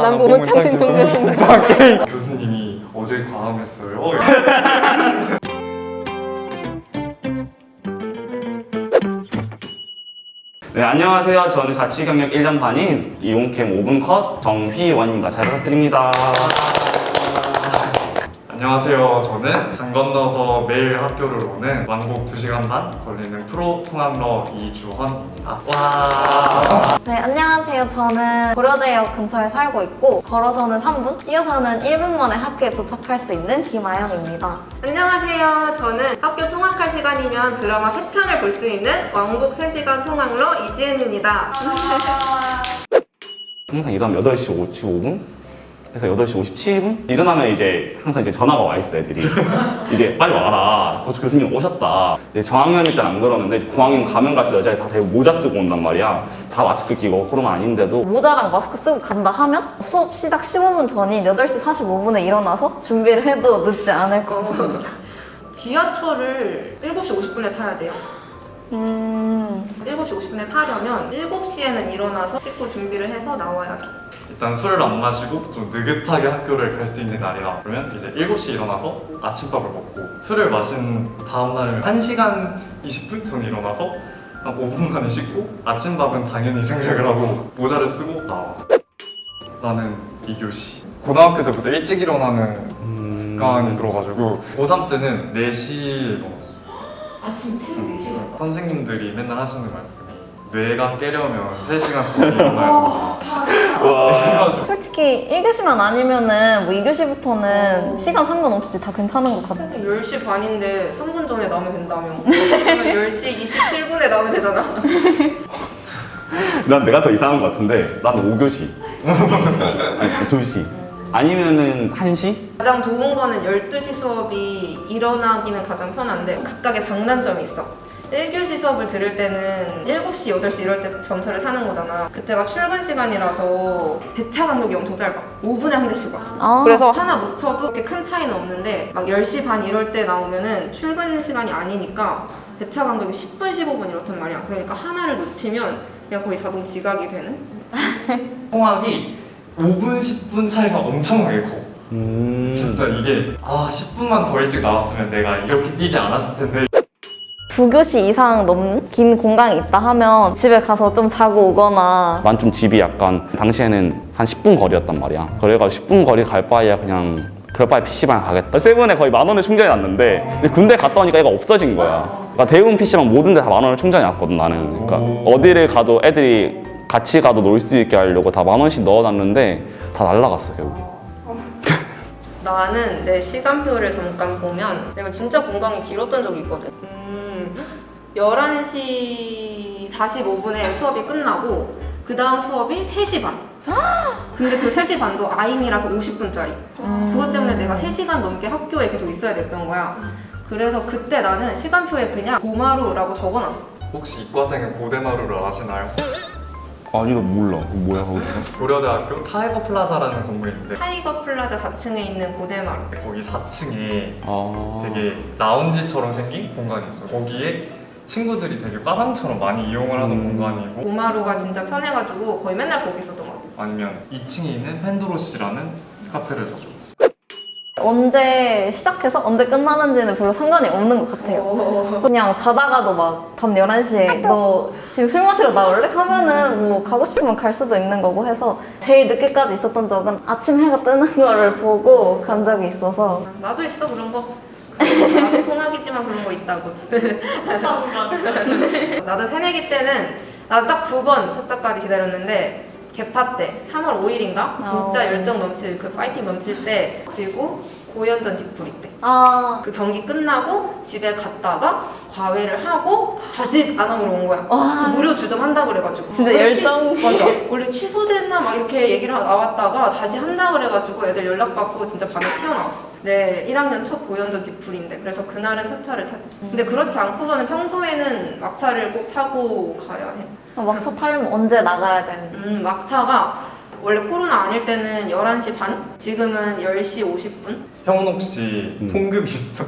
남궁은 창신 동교수입니다. 교수님이 어제 과음했어요. 네, 안녕하세요. 저는 자취경력 1년 반인 이용캠 5분 컷 정휘원입니다. 잘 부탁드립니다. 안녕하세요. 저는 강 건너서 매일 학교를 오는 왕복 2시간 반 걸리는 프로 통학러 이주헌입니다. 와. 네, 안녕하세요. 저는 고려대역 근처에 살고 있고 걸어서는 3분, 뛰어서는 1분 만에 학교에 도착할 수 있는 김아영입니다. 안녕하세요. 저는 학교 통학할 시간이면 드라마 3편을 볼 수 있는 왕복 3시간 통학러 이지은입니다. 항상 일어나면 8시 55분? 그래서 8시 57분? 일어나면 이제 항상 이제 전화가 와 있어, 애들이. 이제 빨리 와라. 교수님 오셨다. 이제 저학년일 땐 안 그러는데 고학년 가면 갈수록 여자애들 다 대부분 모자 쓰고 온단 말이야. 다 마스크 끼고 코로나 아닌데도. 모자랑 마스크 쓰고 간다 하면 수업 시작 15분 전인 8시 45분에 일어나서 준비를 해도 늦지 않을 것 같습니다. 지하철을 7시 50분에 타야 돼요. 7시 50분에 타려면 7시에는 일어나서 씻고 준비를 해서 나와야 돼. 일단 술을 안 마시고 좀 느긋하게 학교를 갈 수 있는 날이다. 그러면 이제 7시에 일어나서 아침밥을 먹고 술을 마신 다음 날은 1시간 20분 전에 일어나서 한 5분 만에 씻고 아침밥은 당연히 생략을 하고 모자를 쓰고 나와. 나는 2교시. 고등학교 때부터 일찍 일어나는 습관이 들어가지고 고3 때는 4시에 일어났어. 아침 새벽 4시에 선생님들이 맨날 하시는 말씀이 뇌가 깨려면 3시간 전에 일어나야 된다. 솔직히 1교시만 아니면은 뭐 2교시부터는 시간 상관없이 다 괜찮은 것 같아요. 10시 반인데 3분 전에 나오면 된다며. 그러면 10시 27분에 나오면 되잖아. 난 내가 더 이상한 것 같은데 나는 5교시. 아니, 2시. 아니면은 1시? 가장 좋은 거는 12시 수업이 일어나기는 가장 편한데 각각의 장단점이 있어. 1교시 수업을 들을 때는 7시, 8시 이럴 때 전철을 타는 거잖아. 그때가 출근 시간이라서 배차 간격이 엄청 짧아. 5분에 한 대씩 와. 그래서 하나 놓쳐도 그렇게 큰 차이는 없는데 막 10시 반 이럴 때 나오면은 출근 시간이 아니니까 배차 간격이 10분, 15분 이렇단 말이야. 그러니까 하나를 놓치면 그냥 거의 자동 지각이 되는? 통학이 5분, 10분 차이가 엄청나게 커. 진짜 이게 10분만 더 일찍 나왔으면 내가 이렇게 뛰지 않았을 텐데. 2교시 이상 넘는 긴 공강이 있다 하면 집에 가서 좀 자고 오거나 난 좀 집이 약간 당시에는 한 10분 거리였단 말이야. 그래가지고 10분 거리 갈 바에야 그냥 그럴 바에 PC방 가겠다. 세븐에 거의 10,000원에 충전이 났는데 근데 군대 갔다 오니까 얘가 없어진 거야. 그러니까 대부분 PC방 모든 데 다 10,000원에 충전이 났거든 나는. 그러니까 어디를 가도 애들이 같이 가도 놀 수 있게 하려고 다 10,000원씩 넣어놨는데 다 날라갔어 결국. 나는 내 시간표를 잠깐 보면 내가 진짜 공강이 길었던 적이 있거든. 11시 45분에 수업이 끝나고 그 다음 수업이 3시 반. 근데 그 3시 반도 아임이라서 50분짜리. 그것 때문에 내가 3시간 넘게 학교에 계속 있어야 됐던 거야. 그래서 그때 나는 시간표에 그냥 고마루라고 적어놨어. 혹시 이과생은 고대마루를 아시나요? 아니 나 몰라. 그거 뭐야 거기? 고려대학교 타이거 플라자라는 건물이 있는데 타이거 플라자 4층에 있는 고대마루. 거기 4층에 되게 라운지처럼 생긴 공간이 있어. 거기에 친구들이 되게 까방처럼 많이 이용을 하던 공간이고, 고마루가 진짜 편해가지고 거의 맨날 거기 있었던 것 같아. 아니면 2층에 있는 펜도로시라는 카페를 자주 갔어. 언제 시작해서 언제 끝나는지는 별로 상관이 없는 것 같아요. 그냥 자다가도 막 밤 11시에 너 지금 술 마시러 나올래? 하면은 뭐 가고 싶으면 갈 수도 있는 거고 해서 제일 늦게까지 있었던 적은 아침 해가 뜨는 거를 보고 간 적이 있어서 나도 있어 그런 거. 나도 통학이지만 그런 거 있다고. 나도 새내기 때는 나도 딱 2번 첫자까지 기다렸는데 개파 때 3월 5일인가? 진짜 열정 넘칠 그 파이팅 넘칠 때 그리고 고연전 뒤풀이 때 그 경기 끝나고 집에 갔다가 과외를 하고 다시 안암으로 온 거야. 무료 주점한다 그래가지고 진짜 원래 열정. 맞아. 원래 취소됐나 막 이렇게 얘기를 나왔다가 다시 한다 그래가지고 애들 연락받고 진짜 밤에 튀어나왔어. 네, 1학년 첫 고연전 뒤풀이인데 그래서 그날은 첫 차를 탔지. 근데 그렇지 않고서는 평소에는 막차를 꼭 타고 가야 해. 막차 타려면 언제 나가야 되는지. 막차가 원래 코로나 아닐 때는 11시 반? 지금은 10시 50분? 형은 혹시 통금 있어?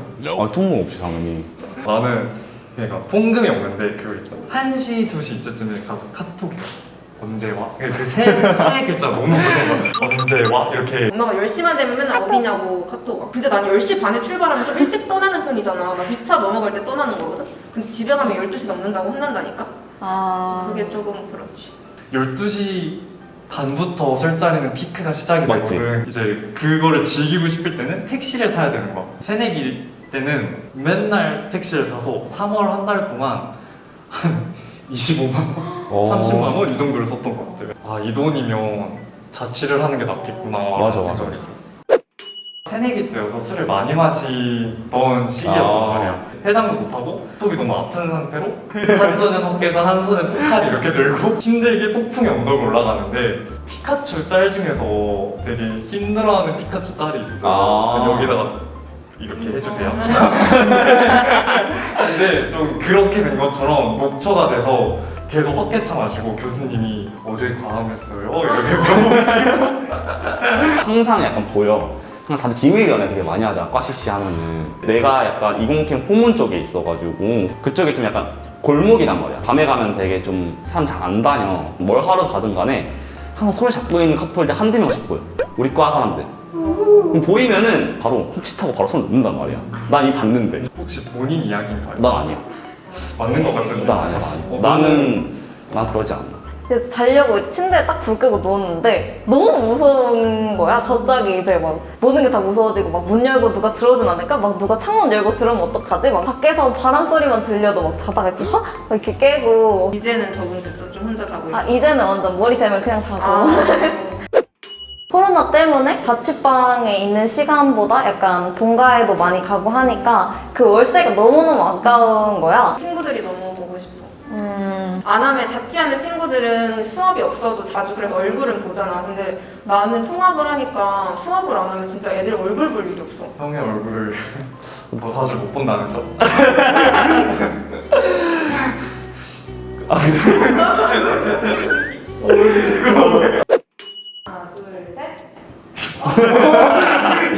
통금 없이 당연히. 나는 그러니까 통금이 없는데 그거 있잖아. 1시, 2시 이때쯤에 가서 카톡이야. 언제 와? 그 세 글자 너무 고생받아. 언제 와? 이렇게. 엄마가 10시만 되면 맨날 어디냐고 카톡 와. 근데 난 10시 반에 출발하면 좀 일찍 떠나는 편이잖아. 나 2차 넘어갈 때 떠나는 거거든? 근데 집에 가면 12시 넘는다고 혼난다니까? 아. 그게 조금 그렇지. 12시 반부터 술자리는 피크가 시작이 맞지. 되거든. 이제 그거를 즐기고 싶을 때는 택시를 타야 되는 거야. 새내기 때는 맨날 택시를 타서 3월 한 달 동안 한 25만 원, 30만 원 이 정도를 썼던 것 같아. 아, 이 돈이면 자취를 하는 게 낫겠구나. 맞아, 생각이 맞아. 들었어. 새내기 때여서 술을 많이 마시던 시기였단 말이야. 해장도 못하고 속이 너무 아픈 상태로 한 손은 헛개서 한 손은 포카리 이렇게 들고 힘들게 폭풍의 언덕을 올라가는데 피카츄 짤 중에서 되게 힘들어하는 피카츄 짤이 있어. 여기다가 이렇게 해주세요. 근데 좀 그렇게 된 것처럼 목초가 돼서 계속 헛개차 마시고 교수님이 어제 과음했어요 이렇게 물어보시고 항상 약간 보여. 그냥 다들 비밀 연애 되게 많이 하잖아. 과CC 하면은 내가 약간 이공캠 후문 쪽에 있어가지고 그쪽이 좀 약간 골목이란 말이야. 밤에 가면 되게 좀 사람 잘 안 다녀. 뭘 하러 가든 간에 항상 손을 잡고 있는 커플들 한두 명씩 보여. 우리 과 사람들. 그럼 보이면은 바로 훔치타고 바로 손을 놓는단 말이야. 난 이거 봤는데. 혹시 본인 이야기인가요? 난 아니야. 맞는 것 같은데. 난 아니야. 난 그러지 않아. 근데 자려고 침대에 딱 불 끄고 누웠는데 너무 무서운 거야. 갑자기 이제 막 모든 게 다 무서워지고 막 문 열고 누가 들어오진 않을까? 막 누가 창문 열고 들어오면 어떡하지? 막 밖에서 바람 소리만 들려도 막 자다가 이렇게 확 이렇게 깨고. 이제는 적응됐어. 좀 혼자 자고 있고. 아 이제는 완전 머리 대면 그냥 자고. 아. 코로나 때문에 자취방에 있는 시간보다 약간 본가에도 많이 가고 하니까 그 월세가 너무너무 아까운 거야. 친구들이 너무 보고 싶어. 안암에 자취하는 친구들은 수업이 없어도 자주 그래서 얼굴은 보잖아. 근데 나는 통학을 하니까 수업을 안 하면 진짜 애들 얼굴 볼 일이 없어. 형의 얼굴을 더 자주 못 본다는 점. 하나, 둘, 셋.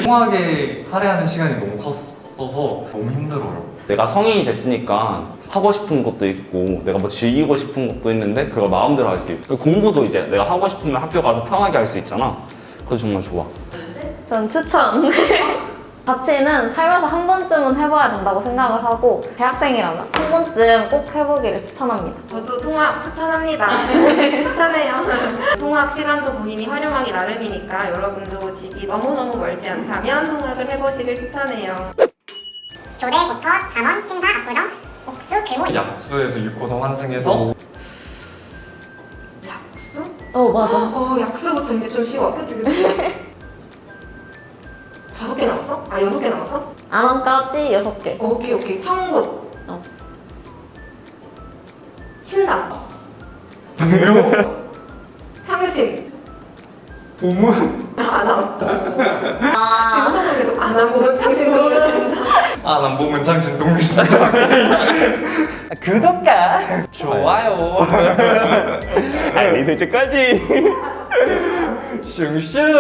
통학에 할애하는 시간이 너무 컸어서 너무 힘들어요. 내가 성인이 됐으니까 하고 싶은 것도 있고 내가 뭐 즐기고 싶은 것도 있는데 그걸 마음대로 할 수 있고 공부도 이제 내가 하고 싶으면 학교 가서 편하게 할 수 있잖아. 그래서 정말 좋아. 전 추천. 자취는 살면서 한 번쯤은 해봐야 된다고 생각을 하고 대학생이라면 한 번쯤 꼭 해보기를 추천합니다. 저도 통학 추천합니다. 추천해요. 통학 시간도 본인이 활용하기 나름이니까 여러분도 집이 너무너무 멀지 않다면 통학을 해보시길 추천해요. 교대부터 잠원, 신사, 압구정, 옥수, 금호 약수에서 6호선 환승해서 약수? 맞아. 약수부터 이제 좀 쉬워. 그치, 그치? 5개 남았어? 아, 6개 남았어? 안암까지 6개. 오케이. 청군. 신당. 창신. 보문? 안암. 아, 지금 속으로 계속 안암 보면 창신 동물 신당. 아, 난 보문 창신 동물시장. 구독과 좋아요. 알림 설정까지. 슝슝.